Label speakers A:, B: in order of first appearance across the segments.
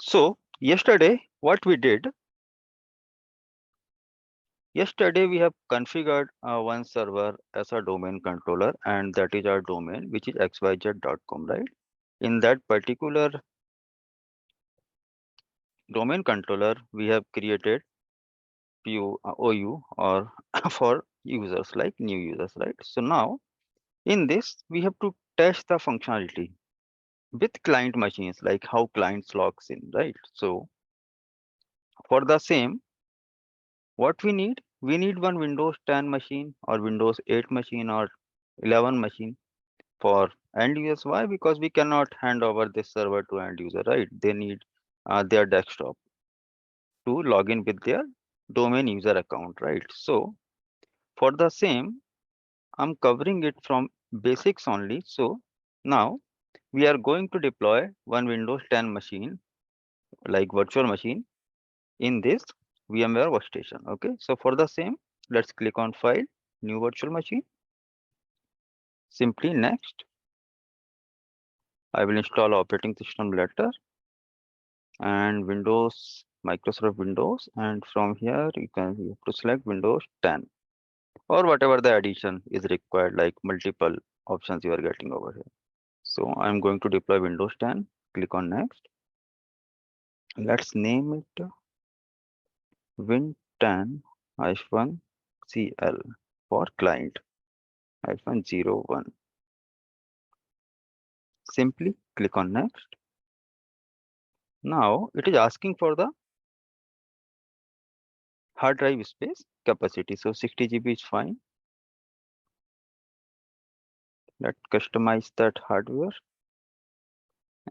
A: So what we did, yesterday we have configured one server as a domain controller, and that is our domain, which is xyz.com, right? In that particular domain controller, we have created OU or for users like new users, right? So now in this, we have to test the functionality with client machines, like how clients logs in, right? So for the same, what we need one Windows 10 machine or Windows 8 machine or 11 machine for end users. Why? Because we cannot hand over this server to end user, right? They need their desktop to log in with their domain user account, right? So for the same, I'm covering it from basics only. So now we are going to deploy one Windows 10 machine, like virtual machine, in this VMware workstation. Okay, so for the same, let's click on File, New Virtual Machine. Simply next, I will install operating system letter and Windows, Microsoft Windows, and from here you have to select Windows 10 or whatever the addition is required, like multiple options you are getting over here. So I'm going to deploy Windows 10. Click on next. Let's name it Win10-CL for client -01. Simply click on next. Now it is asking for the hard drive space capacity. So 60 GB is fine. Let's customize that hardware.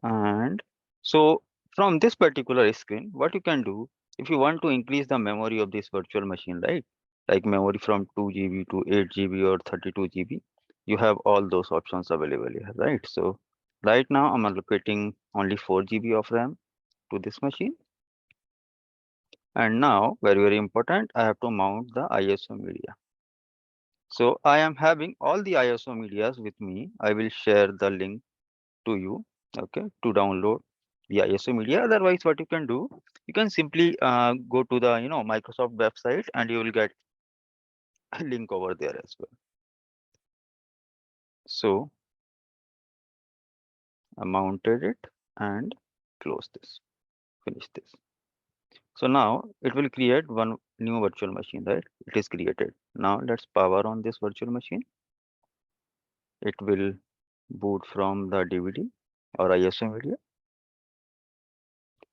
A: And so from this particular screen, what you can do, if you want to increase the memory of this virtual machine, right? Like memory from 2 GB to 8 GB or 32 GB, you have all those options available here, right? So right now I'm allocating only 4 GB of RAM to this machine. And now, very important, I have to mount the ISO media. So I am having all the ISO medias with me. I will share the link to you, okay, to download the ISO media. Otherwise, what you can do, you can simply go to the Microsoft website and you will get a link over there as well. So I mounted it and close this, finish this. So now it will create one new virtual machine, right? It is created. Now let's power on this virtual machine. It will boot from the DVD or ISO media.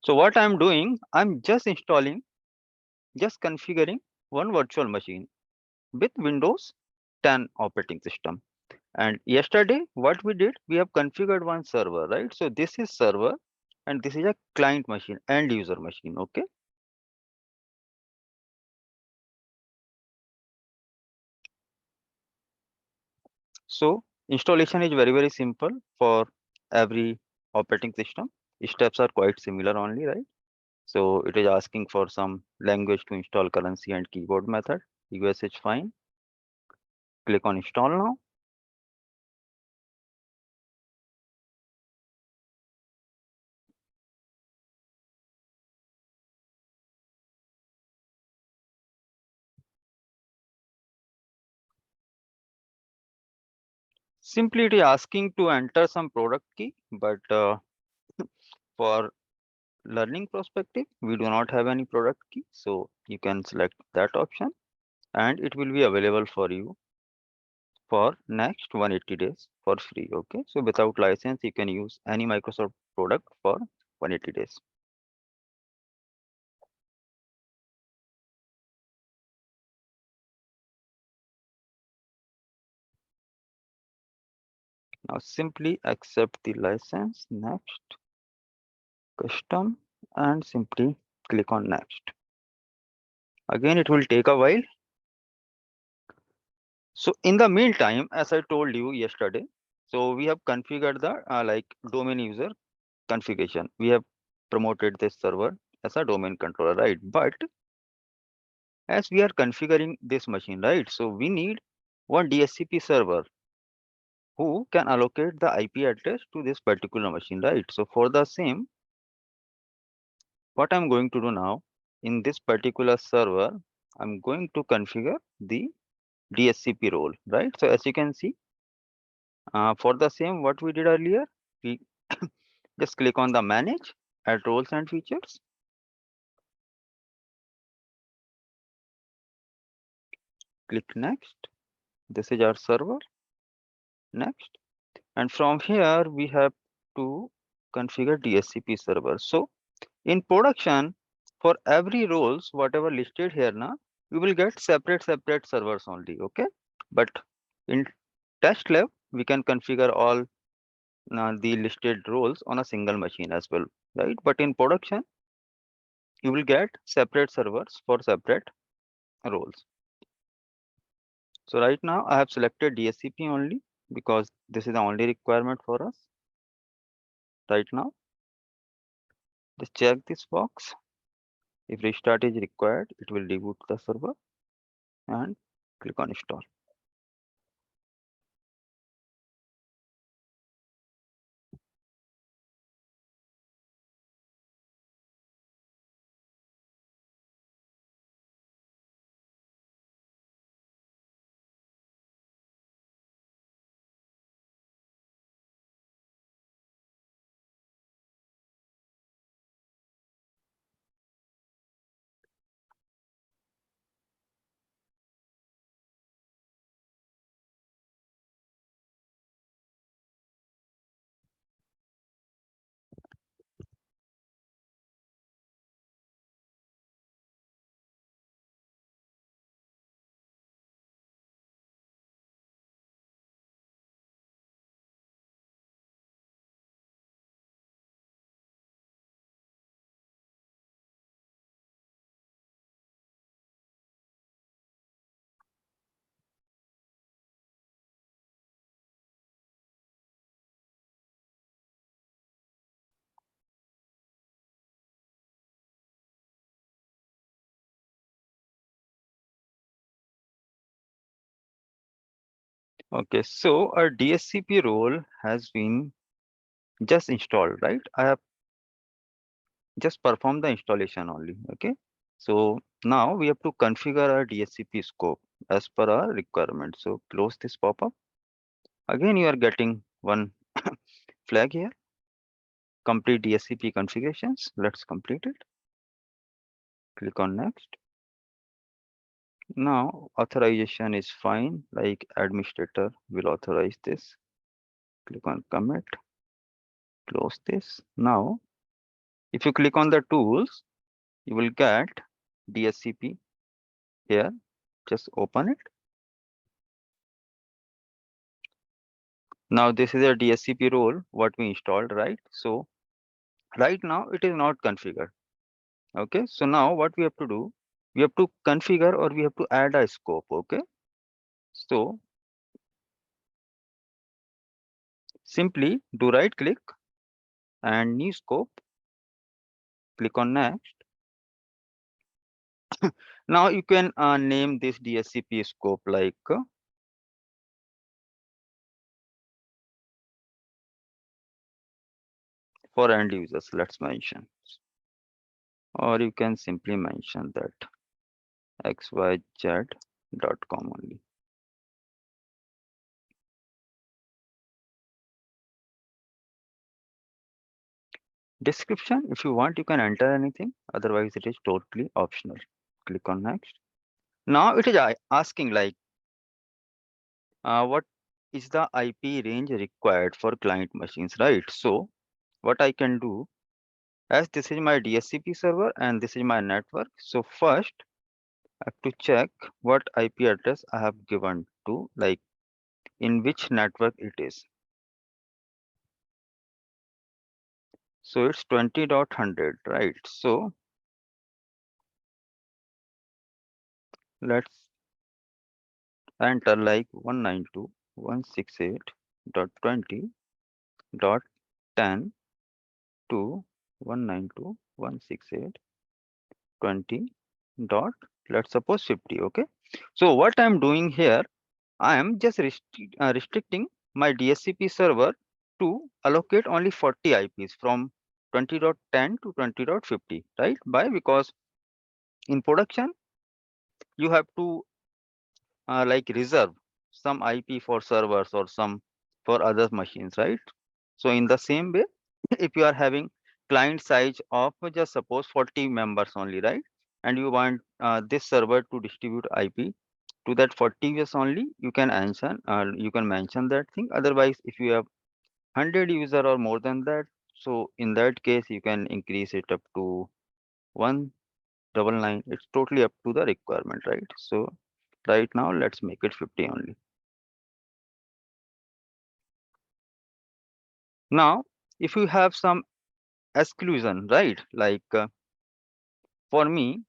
A: So what I'm doing, I'm just configuring one virtual machine with Windows 10 operating system. And yesterday, what we did, we have configured one server, right? So this is server and this is a client machine, end user machine, okay? So installation is very simple for every operating system. Steps are quite similar only, right? So it is asking for some language to install currency and keyboard method. US is fine. Click on install now. Simply it is asking to enter some product key, but for learning perspective, we do not have any product key. So you can select that option and it will be available for you for next 180 days for free. Okay. So without license, you can use any Microsoft product for 180 days. Now simply accept the license, next, custom, and simply click on next. Again, it will take a while. So in the meantime, as I told you yesterday, so we have configured the like domain user configuration. We have promoted this server as a domain controller, right? But as we are configuring this machine, right? So we need one DHCP server who can allocate the IP address to this particular machine, right? So for the same, what I'm going to do now, in this particular server, I'm going to configure the DSCP role, right? So as you can see, for the same what we did earlier, we just click on the manage, add roles and features. Click next. This is our server. Next. And from here, we have to configure DSCP server. So in production, for every roles, whatever listed here now, we will get separate servers only, okay? But in test lab, we can configure all the listed roles on a single machine as well, right? But in production, you will get separate servers for separate roles. So right now I have selected DSCP only because this is the only requirement for us right now. Just check this box. If restart is required, it will reboot the server and click on install. Okay, so our DSCP role has been just installed, right? I have just performed the installation only, okay? So now we have to configure our DSCP scope as per our requirement. So close this pop-up. Again, you are getting one flag here. Complete DSCP configurations. Let's complete it. Click on next. Now authorization is fine, like administrator will authorize this. Click on commit. Close this. Now, if you click on the tools, you will get DSCP here. Just open it. Now this is a DSCP role what we installed, right? So right now it is not configured. Okay, so now what we have to do, we have to configure or we have to add a scope. Okay, so simply do right click and new scope, click on next. Now you can name this DSCP scope like for end users, let's mention, or you can simply mention that xyz.com only. Description, if you want, you can enter anything. Otherwise, it is totally optional. Click on next. Now it is asking like, what is the IP range required for client machines, right? So what I can do, as this is my DSCP server and this is my network. So first I have to check what IP address I have given to, like in which network it is. So it's 20.100, right? So let's enter like 192.168.20.10 to 192.168.20 dot, let's suppose 50. Okay, so what I'm doing here, I am just restricting my DSCP server to allocate only 40 IPs from 20.10 to 20.50, right? Why? Because in production, you have to like reserve some IP for servers or some for other machines, right? So in the same way, if you are having client size of just suppose 40 members only, right? And you want this server to distribute IP to that 40 users only, you can mention that thing. Otherwise, if you have 100 user or more than that, so in that case, you can increase it up to 199. It's totally up to the requirement, right? So right now, let's make it 50 only. Now, if you have some exclusion, right? Like for me,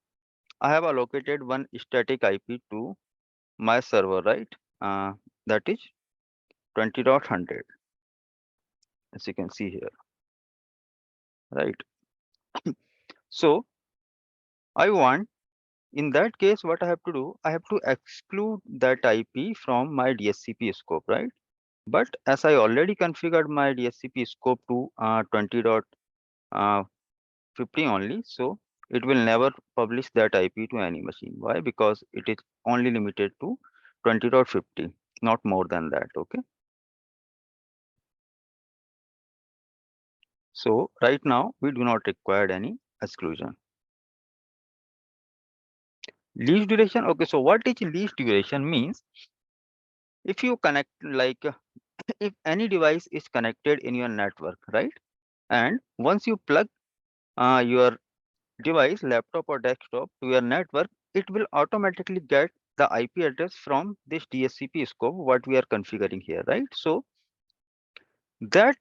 A: I have allocated one static IP to my server, right? That is 20.100, as you can see here, right? So I want, in that case, what I have to do, I have to exclude that IP from my DSCP scope, right? But as I already configured my DSCP scope to 20.50 only, so it will never publish that IP to any machine. Why? Because it is only limited to 20.50, not more than that. Okay. So right now we do not require any exclusion. Least duration. Okay. So what is least duration means? If you connect, like if any device is connected in your network, right? And once you plug your device, laptop or desktop to your network, it will automatically get the IP address from this DSCP scope, what we are configuring here, right? So that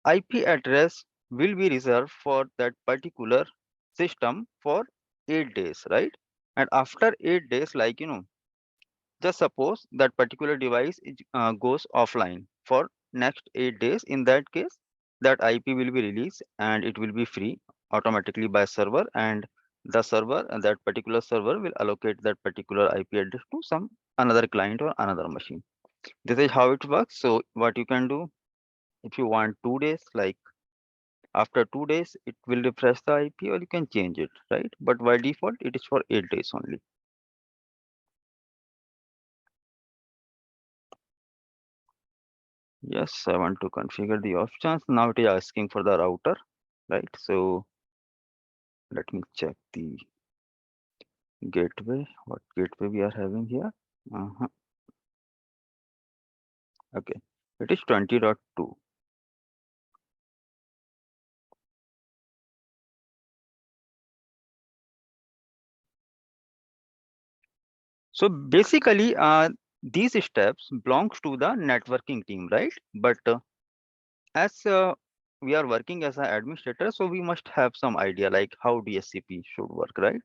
A: IP address will be reserved for that particular system for 8 days, right? And after 8 days, like, just suppose that particular device goes offline for next 8 days. In that case, that IP will be released and it will be free automatically by server, and the server and that particular server will allocate that particular IP address to some another client or another machine. This is how it works. So what you can do, if you want 2 days, like after 2 days, it will refresh the IP, or you can change it, right? But by default, it is for 8 days only. Yes, I want to configure the options. Now it is asking for the router, right? So let me check the gateway. What gateway we are having here? Okay, it is 20.2. So basically, these steps belongs to the networking team, right? But as we are working as an administrator, so we must have some idea like how DSCP should work, right?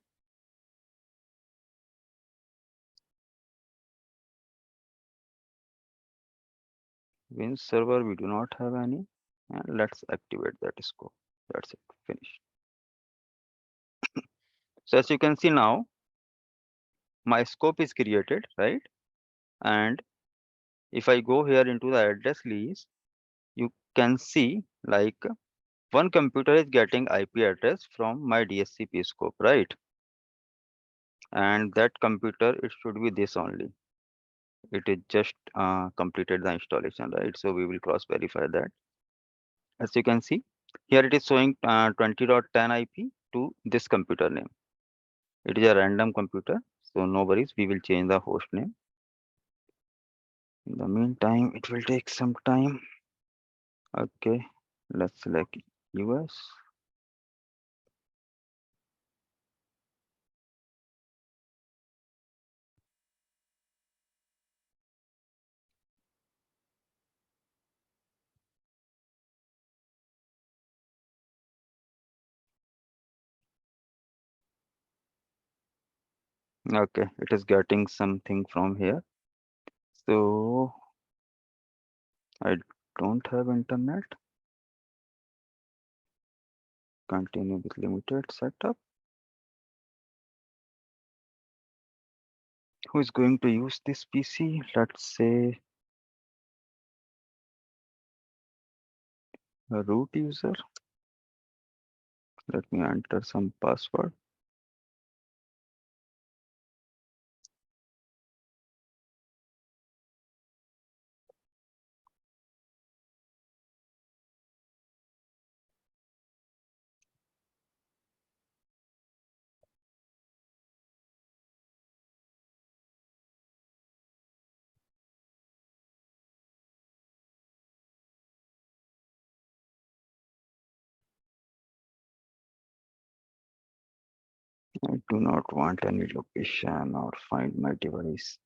A: Win server, we do not have any. And let's activate that scope. That's it, finished. So as you can see now, my scope is created, right? And if I go here into the address list, you can see like one computer is getting IP address from my DSCP scope, right? And that computer, it should be this only. It is just completed the installation, right? So we will cross verify that. As you can see, here it is showing 20.10 IP to this computer name. It is a random computer, so no worries, we will change the host name. In the meantime, it will take some time. Okay, let's select US. Okay, it is getting something from here. So I don't have internet. Continue with limited setup. Who is going to use this PC? Let's say a root user. Let me enter some password. I do not want any location or find my device.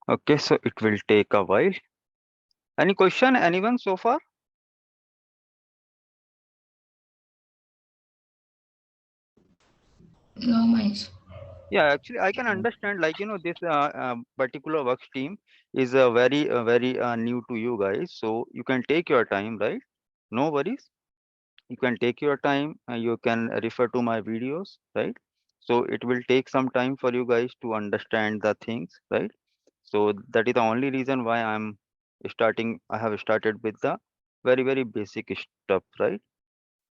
A: Okay, so it will take a while. Any question, anyone so far?
B: No, Mahesh.
A: Yeah, actually, I can understand. Like, this particular work stream is very new to you guys. So you can take your time, right? No worries. You can take your time. You can refer to my videos, right? So it will take some time for you guys to understand the things, right? So that is the only reason why I have started with the very basic stuff, right?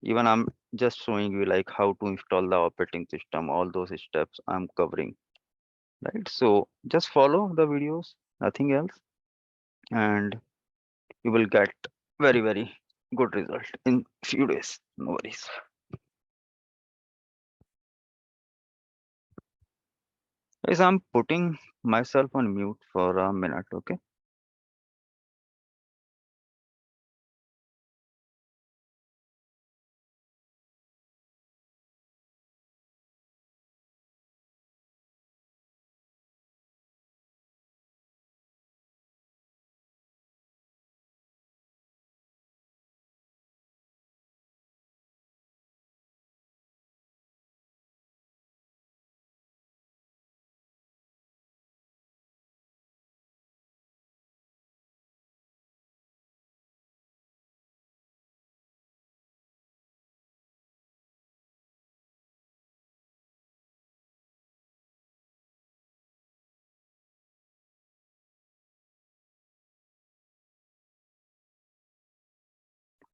A: Even I'm just showing you like how to install the operating system, all those steps I'm covering, right? So just follow the videos, nothing else, and you will get very good result in few days. No worries. Guys, I'm putting myself on mute for a minute, okay?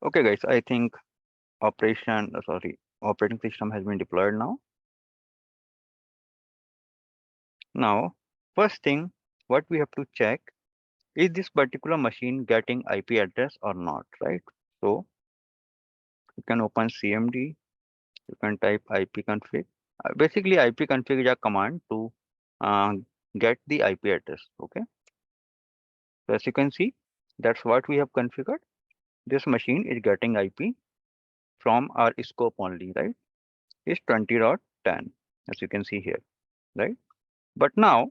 A: Okay, guys, I think operating system has been deployed now. Now, first thing, what we have to check is this particular machine getting IP address or not, right? So you can open CMD, you can type ipconfig. Basically, ipconfig is a command to uh, get the IP address, okay? So as you can see, that's what we have configured. This machine is getting IP from our scope only, right? It's 20.10, as you can see here, right? But now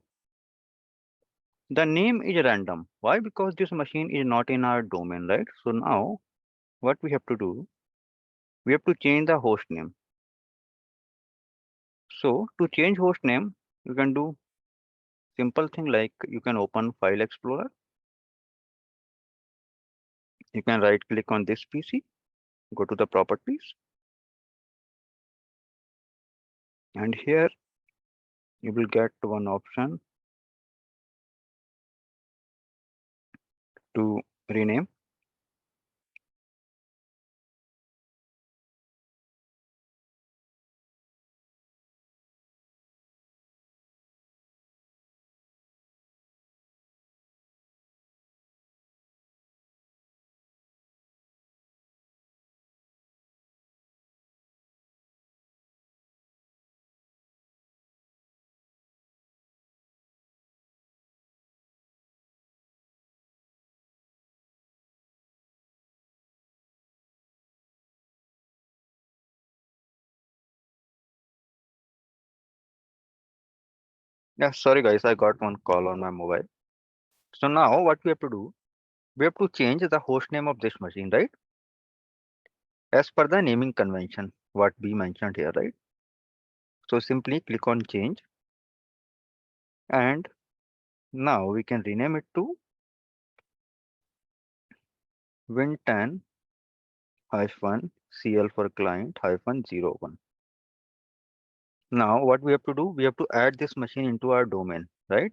A: the name is random. Why? Because this machine is not in our domain, right? So now what we have to do, we have to change the host name. So to change host name, you can do simple thing like you can open File Explorer. You can right click on this PC, go to the properties, and here you will get one option to rename. Yeah, sorry guys, I got one call on my mobile. So now what we have to do, we have to change the host name of this machine, right? As per the naming convention, what we mentioned here, right? So simply click on change, and now we can rename it to win10 hyphen cl for client hyphen 01. Now what we have to do, we have to add this machine into our domain, right?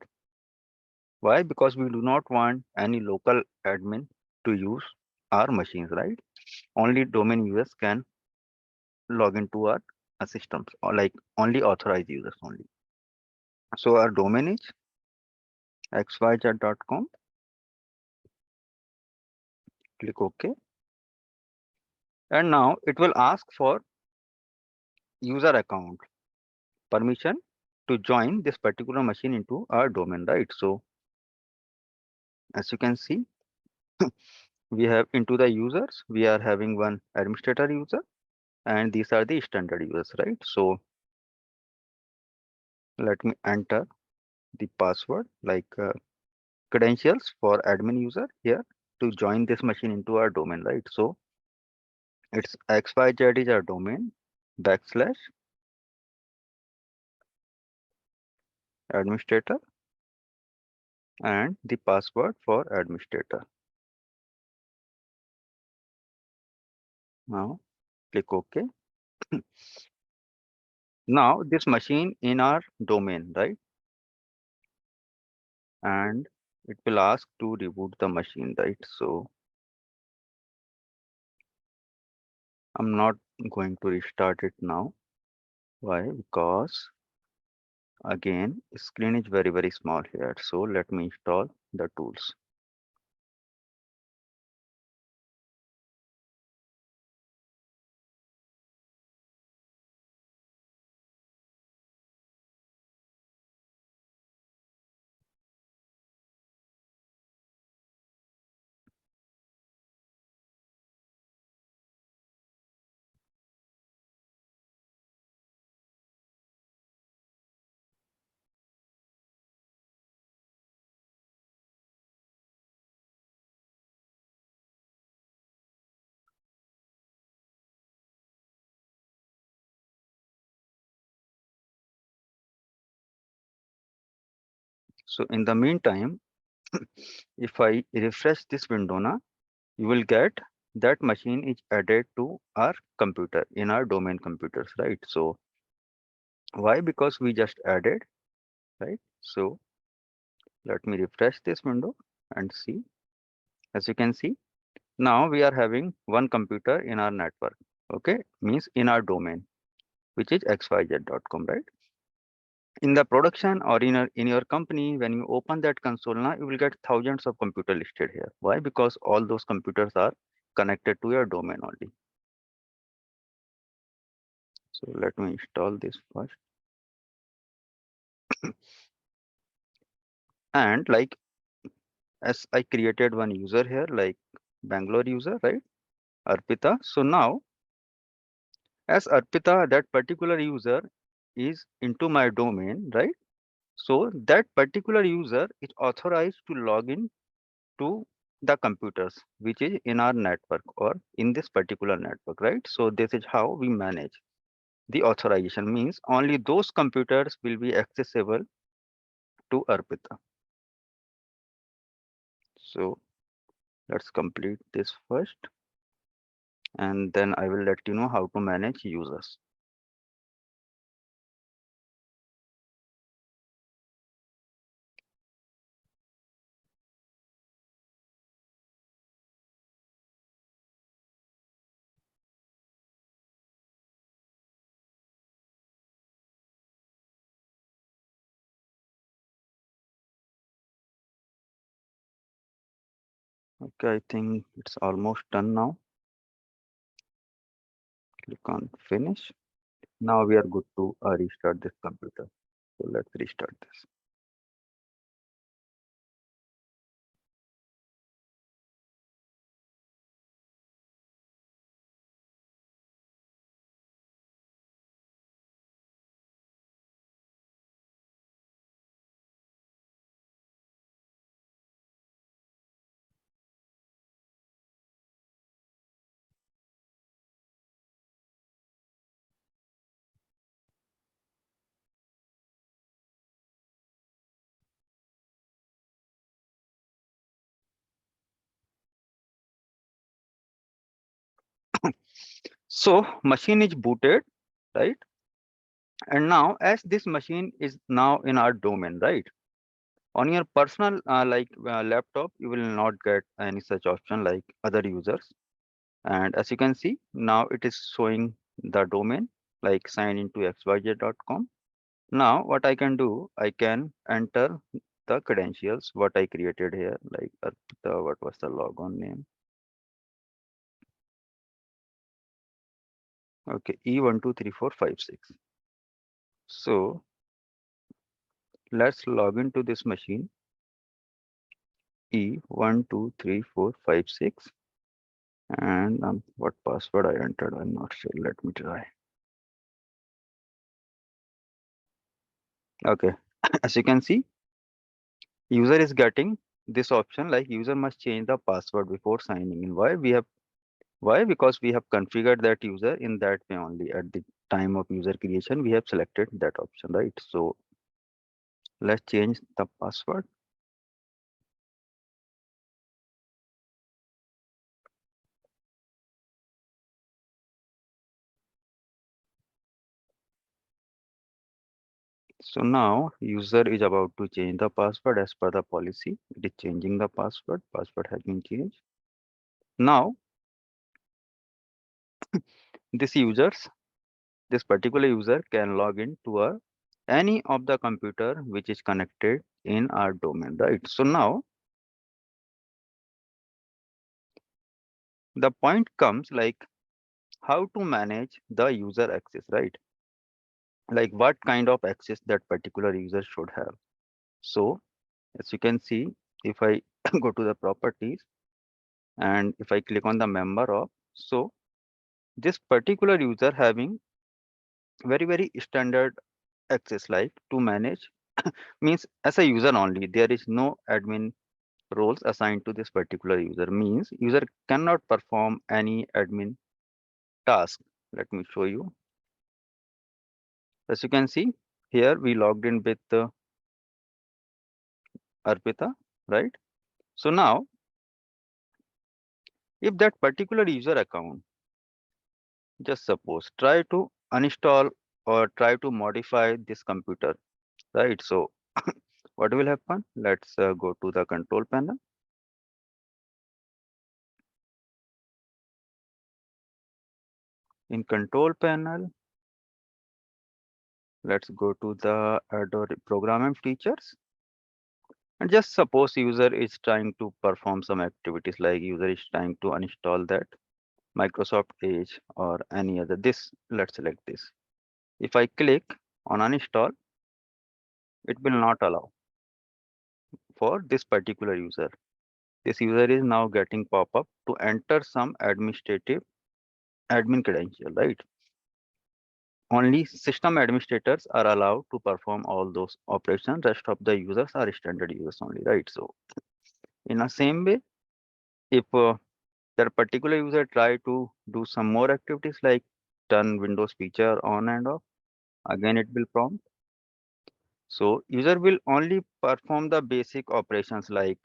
A: Why? Because we do not want any local admin to use our machines, right? Only domain users can log into our systems, or like only authorized users only. So our domain is xyz.com. Click OK. And now it will ask for user account permission to join this particular machine into our domain, right? So as you can see, we have into the users, we are having one administrator user, and these are the standard users, right? So let me enter the password, like credentials for admin user here to join this machine into our domain, right? So it's xyz is our domain backslash administrator and the password for administrator. Now click OK. Now this machine in our domain, right? And it will ask to reboot the machine, right? So I'm not going to restart it now. Why? Because again, screen is very small here. So let me install the tools. So in the meantime, if I refresh this window now, you will get that machine is added to our computer in our domain computers, right? So why? Because we just added, right? So let me refresh this window and see. As you can see, now we are having one computer in our network. Okay, means in our domain, which is xyz.com, right? In the production or in your company, when you open that console now, you will get thousands of computers listed here. Why? Because all those computers are connected to your domain only. So let me install this first. And like, as I created one user here, like Bangalore user, right? Arpita. So now, as Arpita, that particular user is into my domain, right? So that particular user is authorized to log in to the computers which is in our network or in this particular network, right? So this is how we manage the authorization, means only those computers will be accessible to Arpita. So let's complete this first, and then I will let you know how to manage users. Okay, I think it's almost done now. Click on finish. Now we are good to restart this computer. So let's restart this. So machine is booted, right? And now as this machine is now in our domain, right? On your personal laptop, you will not get any such option like other users. And as you can see, now it is showing the domain like sign into xyz.com. Now what I can do, I can enter the credentials, what I created here, like what was the logon name? Okay, E123456. So let's log into this machine, E123456. And what password I entered, I'm not sure. Let me try. Okay, as you can see, user is getting this option like user must change the password before signing in. Why? Because we have configured that user in that way only. At the time of user creation, we have selected that option, right? So let's change the password. So now user is about to change the password as per the policy. It is changing the password. Password has been changed. Now this users, this particular user can log in to any of the computer which is connected in our domain, right? So now the point comes like how to manage the user access, right? Like what kind of access that particular user should have. So as you can see, if I go to the properties and if I click on the member of, so this particular user having very standard access like to manage means as a user only, there is no admin roles assigned to this particular user, means user cannot perform any admin task. Let me show you. As you can see here, we logged in with Arpita, right? So now if that particular user account, just suppose try to uninstall or try to modify this computer, right? So what will happen? Let's go to the control panel. In control panel, let's go to the Adobe program and features. And just suppose user is trying to perform some activities like user is trying to uninstall that Microsoft Edge or any other. This, let's select this. If I click on uninstall, it will not allow for this particular user. This user is now getting pop-up to enter some administrative admin credential, right? Only system administrators are allowed to perform all those operations. Rest of the users are standard users only, right? So in the same way, if that particular user try to do some more activities like turn Windows feature on and off, again it will prompt. So user will only perform the basic operations like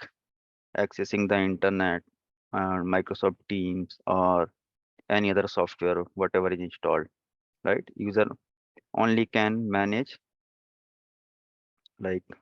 A: accessing the internet, Microsoft Teams or any other software, whatever is installed, right? User only can manage like